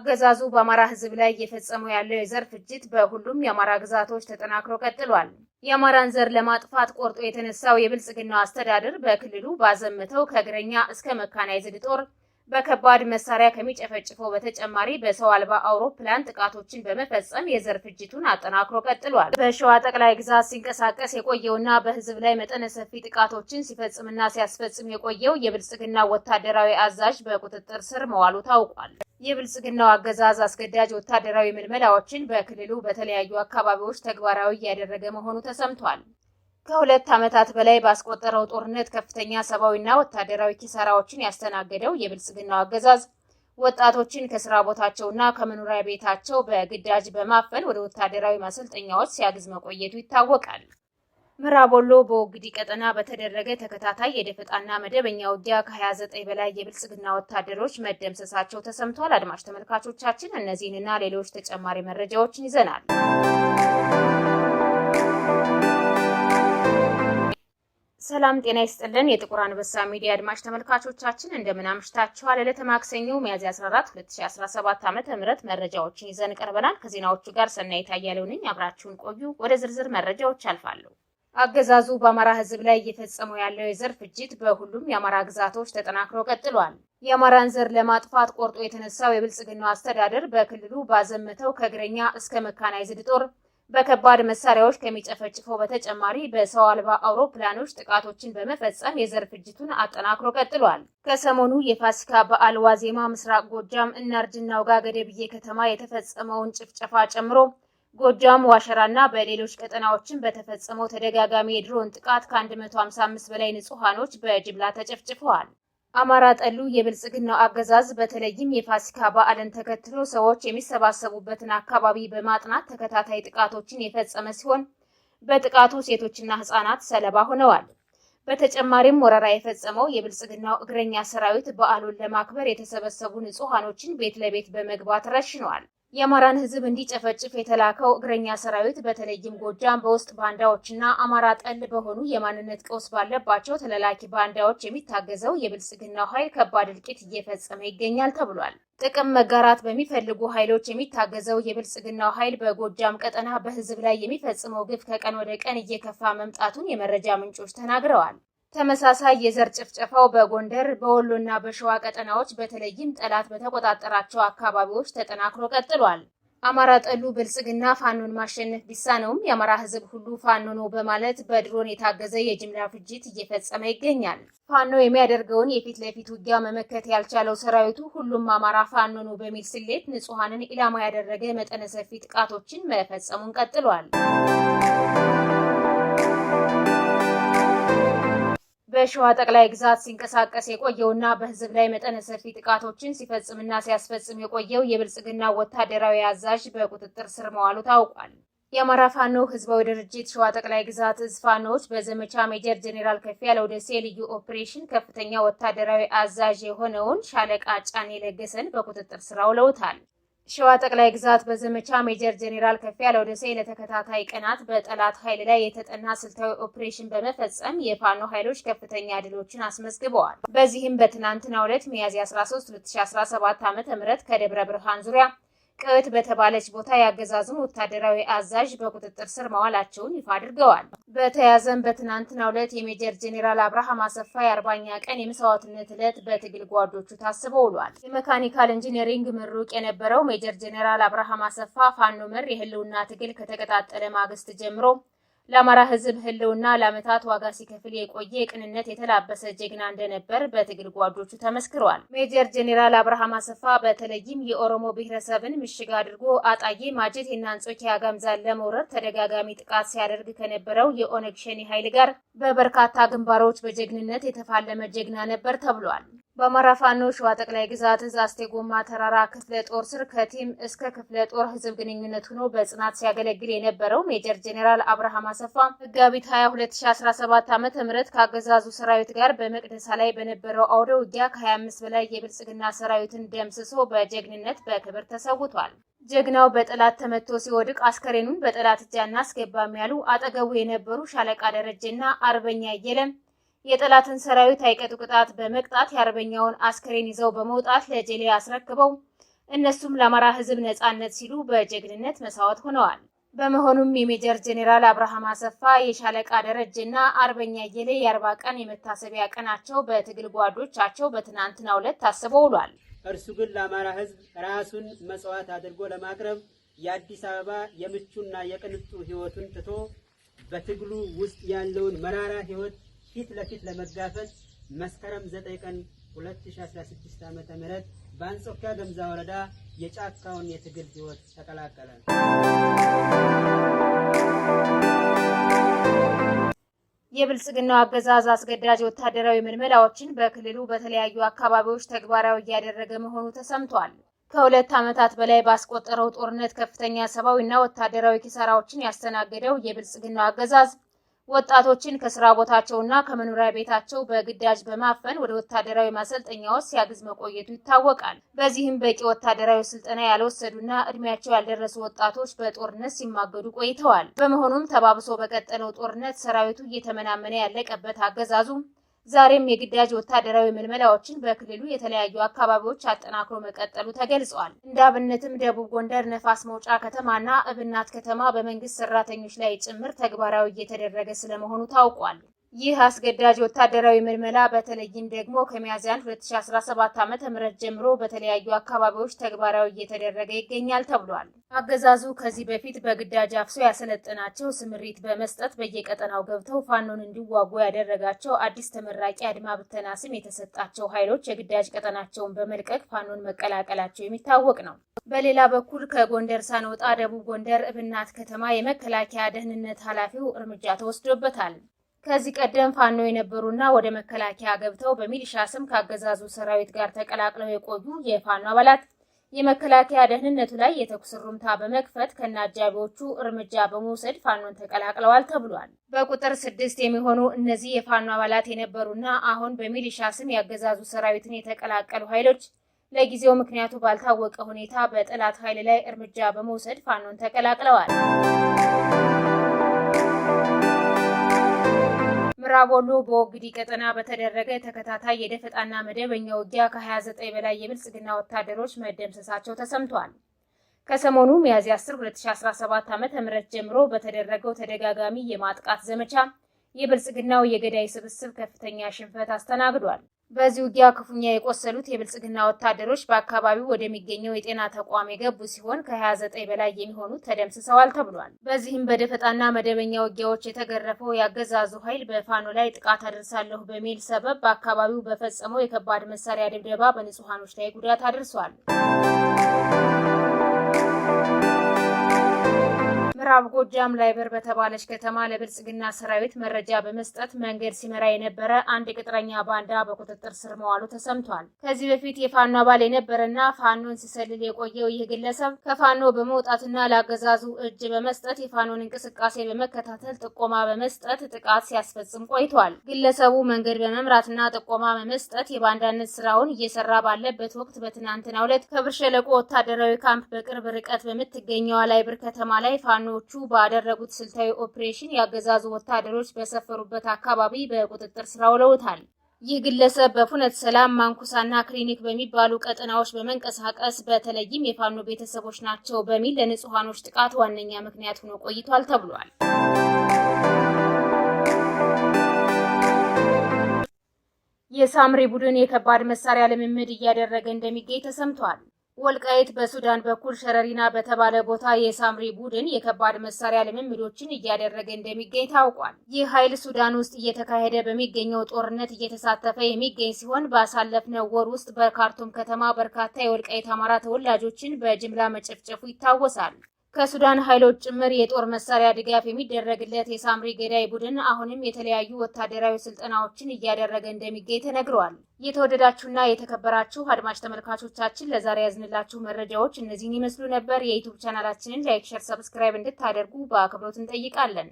አገዛዙ በአማራ ህዝብ ላይ እየፈጸመው ያለው የዘር ፍጅት በሁሉም የአማራ ግዛቶች ተጠናክሮ ቀጥሏል። የአማራን ዘር ለማጥፋት ቆርጦ የተነሳው የብልጽግናው አስተዳደር በክልሉ ባዘመተው ከእግረኛ እስከ መካናይዝድ ጦር በከባድ መሳሪያ ከሚጨፈጭፈው በተጨማሪ በሰው አልባ አውሮፕላን ጥቃቶችን በመፈጸም የዘር ፍጅቱን አጠናክሮ ቀጥሏል። በሸዋ ጠቅላይ ግዛት ሲንቀሳቀስ የቆየውና በህዝብ ላይ መጠነ ሰፊ ጥቃቶችን ሲፈጽምና ሲያስፈጽም የቆየው የብልጽግና ወታደራዊ አዛዥ በቁጥጥር ስር መዋሉ ታውቋል። የብልጽግናው አገዛዝ አስገዳጅ ወታደራዊ ምልመላዎችን በክልሉ በተለያዩ አካባቢዎች ተግባራዊ እያደረገ መሆኑ ተሰምቷል። ከሁለት ዓመታት በላይ ባስቆጠረው ጦርነት ከፍተኛ ሰብአዊና ወታደራዊ ኪሳራዎችን ያስተናገደው የብልጽግናው አገዛዝ ወጣቶችን ከስራ ቦታቸውና ከመኖሪያ ቤታቸው በግዳጅ በማፈን ወደ ወታደራዊ ማሰልጠኛዎች ሲያግዝ መቆየቱ ይታወቃል። ምዕራብ ወሎ በወግዲ ቀጠና በተደረገ ተከታታይ የደፈጣና መደበኛ ውጊያ ከ29 በላይ የብልጽግና ወታደሮች መደምሰሳቸው ተሰምቷል። አድማጭ ተመልካቾቻችን እነዚህንና ሌሎች ተጨማሪ መረጃዎችን ይዘናል። ሰላም ጤና ይስጥልን። የጥቁር አንበሳ ሚዲያ አድማጭ ተመልካቾቻችን እንደምን አምሽታችኋል? ዕለተ ማክሰኞ ሚያዝያ 14 2017 ዓ.ም መረጃዎችን ይዘን ቀርበናል። ከዜናዎቹ ጋር ሰናይት አያሌው ነኝ። አብራችሁን ቆዩ። ወደ ዝርዝር መረጃዎች አልፋለሁ። አገዛዙ በአማራ ህዝብ ላይ እየፈጸመው ያለው የዘር ፍጅት በሁሉም የአማራ ግዛቶች ተጠናክሮ ቀጥሏል። የአማራን ዘር ለማጥፋት ቆርጦ የተነሳው የብልጽግናው አስተዳደር በክልሉ ባዘመተው ከእግረኛ እስከ መካናይዝድ ጦር በከባድ መሳሪያዎች ከሚጨፈጭፈው በተጨማሪ በሰው አልባ አውሮፕላኖች ጥቃቶችን በመፈጸም የዘር ፍጅቱን አጠናክሮ ቀጥሏል። ከሰሞኑ የፋሲካ በዓል ዋዜማ ምስራቅ ጎጃም እናርጅና ውጋ ገደብዬ ከተማ የተፈጸመውን ጭፍጨፋ ጨምሮ ጎጃም ዋሸራና በሌሎች ቀጠናዎችን በተፈጸመው ተደጋጋሚ የድሮን ጥቃት ከ155 በላይ ንጹሃኖች በጅምላ ተጨፍጭፈዋል። አማራ ጠሉ የብልጽግናው አገዛዝ በተለይም የፋሲካ በዓልን ተከትሎ ሰዎች የሚሰባሰቡበትን አካባቢ በማጥናት ተከታታይ ጥቃቶችን የፈጸመ ሲሆን በጥቃቱ ሴቶችና ህጻናት ሰለባ ሆነዋል። በተጨማሪም ወረራ የፈጸመው የብልጽግናው እግረኛ ሰራዊት በዓሉን ለማክበር የተሰበሰቡ ንጹሃኖችን ቤት ለቤት በመግባት ረሽነዋል። የአማራን ህዝብ እንዲጨፈጭፍ የተላከው እግረኛ ሰራዊት በተለይም ጎጃም በውስጥ ባንዳዎችና አማራ ጠል በሆኑ የማንነት ቀውስ ባለባቸው ተለላኪ ባንዳዎች የሚታገዘው የብልጽግናው ኃይል ከባድ እልቂት እየፈጸመ ይገኛል ተብሏል። ጥቅም መጋራት በሚፈልጉ ኃይሎች የሚታገዘው የብልጽግናው ኃይል በጎጃም ቀጠና በህዝብ ላይ የሚፈጽመው ግፍ ከቀን ወደ ቀን እየከፋ መምጣቱን የመረጃ ምንጮች ተናግረዋል። ተመሳሳይ የዘር ጭፍጨፋው በጎንደር በወሎና በሸዋ ቀጠናዎች በተለይም ጠላት በተቆጣጠራቸው አካባቢዎች ተጠናክሮ ቀጥሏል። አማራ ጠሉ ብልጽግና ፋኖን ማሸነፍ ቢሳነውም የአማራ ህዝብ ሁሉ ፋኖ ነው በማለት በድሮን የታገዘ የጅምላ ፍጅት እየፈጸመ ይገኛል። ፋኖ የሚያደርገውን የፊት ለፊት ውጊያ መመከት ያልቻለው ሰራዊቱ ሁሉም አማራ ፋኖ ነው በሚል ስሌት ንጹሃንን ኢላማ ያደረገ መጠነ ሰፊ ጥቃቶችን መፈጸሙን ቀጥሏል። በሸዋ ጠቅላይ ግዛት ሲንቀሳቀስ የቆየውና በህዝብ ላይ መጠነ ሰፊ ጥቃቶችን ሲፈጽምና ሲያስፈጽም የቆየው የብልጽግና ወታደራዊ አዛዥ በቁጥጥር ስር መዋሉ ታውቋል። የአማራ ፋኖ ህዝባዊ ድርጅት ሸዋ ጠቅላይ ግዛት እዝ ፋኖዎች በዘመቻ ሜጀር ጄኔራል ከፍያለው ደሴ ልዩ ኦፕሬሽን ከፍተኛ ወታደራዊ አዛዥ የሆነውን ሻለቃ ጫኔ ለገሰን በቁጥጥር ስር አውለውታል። ሸዋ ጠቅላይ ግዛት በዘመቻ ሜጀር ጄኔራል ከፍያለው ደሴ ለተከታታይ ቀናት በጠላት ኃይል ላይ የተጠና ስልታዊ ኦፕሬሽን በመፈጸም የፋኖ ኃይሎች ከፍተኛ ድሎችን አስመዝግበዋል። በዚህም በትናንትናው ዕለት ሚያዝያ 13 2017 ዓ.ም ከደብረ ብርሃን ዙሪያ ቅት በተባለች ቦታ ያገዛዙን ወታደራዊ አዛዥ በቁጥጥር ስር መዋላቸውን ይፋ አድርገዋል። በተያዘም በትናንትናው ዕለት የሜጀር ጄኔራል አብርሃም አሰፋ የ40ኛ ቀን የመስዋዕትነት ዕለት በትግል ጓዶቹ ታስበው ውሏል። የሜካኒካል ኢንጂነሪንግ ምሩቅ የነበረው ሜጀር ጄኔራል አብርሃም አሰፋ ፋኖ መር የህልውና ትግል ከተቀጣጠለ ማግስት ጀምሮ ለአማራ ህዝብ ህልውና ለዓመታት ዋጋ ሲከፍል የቆየ ቅንነት የተላበሰ ጀግና እንደነበር በትግል ጓዶቹ ተመስክሯል። ሜጀር ጄኔራል አብርሃም አሰፋ በተለይም የኦሮሞ ብሔረሰብን ምሽግ አድርጎ አጣዬ፣ ማጀቴና አንጾኪያ ጋምዛን ለመውረር ተደጋጋሚ ጥቃት ሲያደርግ ከነበረው የኦነግ ሸኔ ኃይል ጋር በበርካታ ግንባሮች በጀግንነት የተፋለመ ጀግና ነበር ተብሏል። በአማራ ፋኖ ሸዋ ጠቅላይ ግዛት እዝ አስቴጎማ ተራራ ክፍለ ጦር ስር ከቲም እስከ ክፍለ ጦር ህዝብ ግንኙነት ሆኖ በጽናት ሲያገለግል የነበረው ሜጀር ጄኔራል አብርሃም አሰፋ መጋቢት 22 2017 ዓ.ም ከአገዛዙ ሰራዊት ጋር በመቅደሳ ላይ በነበረው አውደ ውጊያ ከ25 በላይ የብልጽግና ሰራዊትን ደምስሶ በጀግንነት በክብር ተሰውቷል። ጀግናው በጠላት ተመቶ ሲወድቅ አስከሬኑን በጠላት እጅ አናስገባም ያሉ አጠገቡ የነበሩ ሻለቃ ደረጀና አርበኛ የለም የጠላትን ሰራዊት አይቀጡ ቅጣት በመቅጣት የአርበኛውን አስከሬን ይዘው በመውጣት ለጀሌ አስረክበው እነሱም ለአማራ ሕዝብ ነጻነት ሲሉ በጀግንነት መስዋዕት ሆነዋል። በመሆኑም የሜጀር ጄኔራል አብርሃም አሰፋ፣ የሻለቃ ደረጀና አርበኛ አየለ የ40 ቀን የመታሰቢያ ቀናቸው በትግል ጓዶቻቸው በትናንትናው ዕለት ታስበው ውሏል። እርሱ ግን ለአማራ ሕዝብ ራሱን መስዋዕት አድርጎ ለማቅረብ የአዲስ አበባ የምቹና የቅንጡ ህይወቱን ትቶ በትግሉ ውስጥ ያለውን መራራ ህይወት ፊት ለፊት ለመጋፈጥ መስከረም 9 ቀን 2016 ዓ.ም በአንጾኪያ ገምዛ ወረዳ የጫካውን የትግል ህይወት ተቀላቀለ። የብልጽግናው አገዛዝ አስገዳጅ ወታደራዊ ምልመላዎችን በክልሉ በተለያዩ አካባቢዎች ተግባራዊ እያደረገ መሆኑ ተሰምቷል። ከ2 ዓመታት በላይ ባስቆጠረው ጦርነት ከፍተኛ ሰብአዊና ወታደራዊ ኪሳራዎችን ያስተናገደው የብልጽግናው አገዛዝ ወጣቶችን ከስራ ቦታቸውና ከመኖሪያ ቤታቸው በግዳጅ በማፈን ወደ ወታደራዊ ማሰልጠኛዎች ሲያግዝ መቆየቱ ይታወቃል። በዚህም በቂ ወታደራዊ ስልጠና ያልወሰዱና እድሜያቸው ያልደረሱ ወጣቶች በጦርነት ሲማገዱ ቆይተዋል። በመሆኑም ተባብሶ በቀጠለው ጦርነት ሰራዊቱ እየተመናመነ ያለቀበት አገዛዙ ዛሬም የግዳጅ ወታደራዊ ምልመላዎችን በክልሉ የተለያዩ አካባቢዎች አጠናክሮ መቀጠሉ ተገልጿል። እንደ አብነትም ደቡብ ጎንደር ነፋስ መውጫ ከተማና እብናት ከተማ በመንግስት ሰራተኞች ላይ ጭምር ተግባራዊ እየተደረገ ስለመሆኑ ታውቋል። ይህ አስገዳጅ ወታደራዊ ምልመላ በተለይም ደግሞ ከሚያዝያ 2017 ዓ.ም ጀምሮ በተለያዩ አካባቢዎች ተግባራዊ እየተደረገ ይገኛል ተብሏል። አገዛዙ ከዚህ በፊት በግዳጅ አፍሶ ያሰለጠናቸው ስምሪት በመስጠት በየቀጠናው ገብተው ፋኖን እንዲዋጉ ያደረጋቸው አዲስ ተመራቂ አድማ ብተና ስም የተሰጣቸው ኃይሎች የግዳጅ ቀጠናቸውን በመልቀቅ ፋኖን መቀላቀላቸው የሚታወቅ ነው። በሌላ በኩል ከጎንደር ሳንወጣ ደቡብ ጎንደር እብናት ከተማ የመከላከያ ደህንነት ኃላፊው እርምጃ ተወስዶበታል። ከዚህ ቀደም ፋኖ የነበሩና ወደ መከላከያ ገብተው በሚሊሻ ስም ካገዛዙ ሰራዊት ጋር ተቀላቅለው የቆዩ የፋኖ አባላት የመከላከያ ደህንነቱ ላይ የተኩስ ሩምታ በመክፈት ከነአጃቢዎቹ እርምጃ በመውሰድ ፋኖን ተቀላቅለዋል ተብሏል። በቁጥር 6 የሚሆኑ እነዚህ የፋኖ አባላት የነበሩና አሁን በሚሊሻ ስም ያገዛዙ ሰራዊትን የተቀላቀሉ ኃይሎች ለጊዜው ምክንያቱ ባልታወቀ ሁኔታ በጠላት ኃይል ላይ እርምጃ በመውሰድ ፋኖን ተቀላቅለዋል። ምዕራብ ወሎ በወግዲ ቀጠና በተደረገ ተከታታይ የደፈጣና መደበኛ ውጊያ ከ29 በላይ የብልጽግና ወታደሮች መደምሰሳቸው ተሰምቷል። ከሰሞኑ ሚያዝያ 10 2017 ዓ.ም ጀምሮ በተደረገው ተደጋጋሚ የማጥቃት ዘመቻ የብልጽግናው የገዳይ ስብስብ ከፍተኛ ሽንፈት አስተናግዷል። በዚህ ውጊያ ክፉኛ የቆሰሉት የብልጽግና ወታደሮች በአካባቢው ወደሚገኘው የጤና ተቋም የገቡ ሲሆን ከ29 በላይ የሚሆኑት ተደምስሰዋል ተብሏል። በዚህም በደፈጣና መደበኛ ውጊያዎች የተገረፈው ያገዛዙ ኃይል በፋኖ ላይ ጥቃት አደርሳለሁ በሚል ሰበብ በአካባቢው በፈጸመው የከባድ መሳሪያ ድብደባ በንጹሃኖች ላይ ጉዳት አድርሷል። ምዕራብ ጎጃም ላይበር በተባለች ከተማ ለብልጽግና ሰራዊት መረጃ በመስጠት መንገድ ሲመራ የነበረ አንድ ቅጥረኛ ባንዳ በቁጥጥር ስር መዋሉ ተሰምቷል። ከዚህ በፊት የፋኖ አባል የነበረና ፋኖን ሲሰልል የቆየው ይህ ግለሰብ ከፋኖ በመውጣትና ለአገዛዙ እጅ በመስጠት የፋኖን እንቅስቃሴ በመከታተል ጥቆማ በመስጠት ጥቃት ሲያስፈጽም ቆይቷል። ግለሰቡ መንገድ በመምራትና ጥቆማ በመስጠት የባንዳነት ስራውን እየሰራ ባለበት ወቅት በትናንትናው ዕለት ከብር ሸለቆ ወታደራዊ ካምፕ በቅርብ ርቀት በምትገኘው ላይበር ከተማ ላይ ፋኖ ባደረጉት ስልታዊ ኦፕሬሽን ያገዛዙ ወታደሮች በሰፈሩበት አካባቢ በቁጥጥር ስር አውለውታል። ይህ ግለሰብ በፉነት ሰላም፣ ማንኩሳና ክሊኒክ በሚባሉ ቀጠናዎች በመንቀሳቀስ በተለይም የፋኖ ቤተሰቦች ናቸው በሚል ለንጹሃኖች ጥቃት ዋነኛ ምክንያት ሆኖ ቆይቷል ተብሏል። የሳምሪ ቡድን የከባድ መሳሪያ ልምምድ እያደረገ እንደሚገኝ ተሰምቷል። ወልቃይት በሱዳን በኩል ሸረሪና በተባለ ቦታ የሳምሪ ቡድን የከባድ መሳሪያ ልምምዶችን እያደረገ እንደሚገኝ ታውቋል። ይህ ኃይል ሱዳን ውስጥ እየተካሄደ በሚገኘው ጦርነት እየተሳተፈ የሚገኝ ሲሆን ባሳለፍነው ወር ውስጥ በካርቱም ከተማ በርካታ የወልቃይት አማራ ተወላጆችን በጅምላ መጨፍጨፉ ይታወሳል። ከሱዳን ኃይሎች ጭምር የጦር መሳሪያ ድጋፍ የሚደረግለት የሳምሪ ገዳይ ቡድን አሁንም የተለያዩ ወታደራዊ ስልጠናዎችን እያደረገ እንደሚገኝ ተነግሯል። የተወደዳችሁና የተከበራችሁ አድማጭ ተመልካቾቻችን ለዛሬ ያዝንላችሁ መረጃዎች እነዚህን ይመስሉ ነበር። የዩቲዩብ ቻናላችንን ላይክ፣ ሼር፣ ሰብስክራይብ እንድታደርጉ በአክብሮት እንጠይቃለን።